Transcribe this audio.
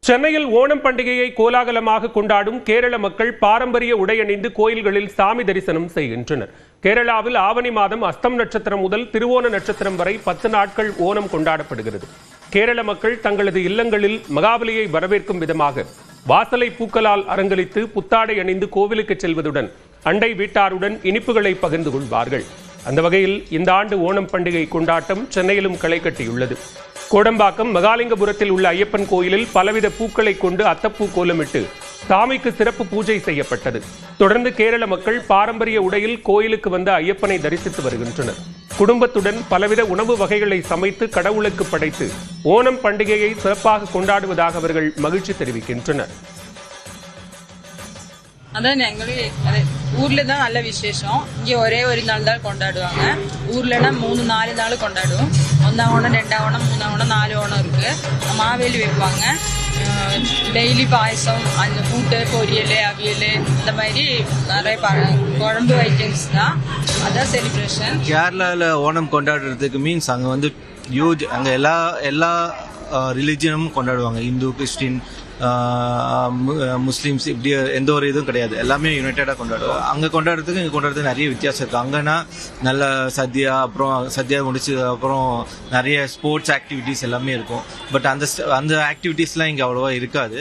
சென்னையில் ஓணம் பண்டிகையை கோலாகலமாக கொண்டாடும் கேரள மக்கள் பாரம்பரிய உடையணிந்து கோயில்களில் சாமி தரிசனம் செய்கின்றனர். கேரளாவில் ஆவணி மாதம் அஸ்தம் நட்சத்திரம் முதல் திருவோண நட்சத்திரம் வரை 10 நாட்கள் ஓணம் கொண்டாடப்படுகிறது. கேரள மக்கள் தங்களது இல்லங்களில் மகாபலியை வரவேற்கும் விதமாக வாசலை பூக்களால் அலங்கரித்து புத்தாடை அணிந்து கோவிலுக்கு செல்வதுடன் அண்டை வீட்டாருடன் இனிப்புகளை பகிர்ந்து கொள்வார்கள். அந்த வகையில் இந்த ஆண்டு ஓணம் பண்டிகை கொண்டாட்டம் சென்னையிலும் களை கட்டியுள்ளது. கோடம்பாக்கம் மகாலிங்கபுரத்தில் உள்ள ஐயப்பன் கோயிலில் பலவித பூக்களை கொண்டு அத்தப்பூ கோலமிட்டு சாமிக்கு சிறப்பு பூஜை செய்யப்பட்டது. தொடர்ந்து கேரள மக்கள் பாரம்பரிய உடையில் கோயிலுக்கு வந்த ஐயப்பனை தரிசித்து வருகின்றனர். குடும்பத்துடன் பலவித உணவு வகைகளை சமைத்து கடவுளுக்கு படைத்து ஓணம் பண்டிகையை சிறப்பாக கொண்டாடுவதாக அவர்கள் மகிழ்ச்சி தெரிவிக்கின்றனர். அதான் எங்களுக்கு ஊர்ல தான் நல்ல விசேஷம். இங்கே ஒரே ஒரு நாள் தான் கொண்டாடுவாங்க. ஊர்லனா 3-4 நாள் கொண்டாடுவோம். 1ஆம் ஓணம், 2ஆம் ஓணம், 3ஆம் ஓணம், 4 ஓணம் இருக்கு. மாவேலி வைப்பாங்க. டெய்லி பாயசம், அந்த கூட்டு, பொரியல், அவியல், இந்த மாதிரி நிறைய குழம்பு ஐட்டம்ஸ் தான். அதான் செலிப்ரேஷன். கேரளாவில் ஓணம் கொண்டாடுறதுக்கு மீன்ஸ் அங்கே வந்து ஹியூஜ், அங்கே எல்லா ரிலிஜியனும் கொண்டாடுவாங்க. இந்து, கிறிஸ்டின், முஸ்லீம்ஸ், இப்படி எந்த ஒரு இதுவும் கிடையாது. எல்லாமே யுனைடடாக கொண்டாடுவோம். அங்கே கொண்டாடுறதுக்கு இங்கே கொண்டாடுறதுக்கு நிறைய வித்தியாசம் இருக்குது. அங்கேனா நல்ல சத்யா, அப்புறம் சத்யா முடிச்சு அப்புறம் நிறைய ஸ்போர்ட்ஸ் ஆக்டிவிட்டீஸ் எல்லாமே இருக்கும். பட் அந்த ஆக்டிவிட்டீஸ்லாம் இங்கே அவ்வளோவா இருக்காது.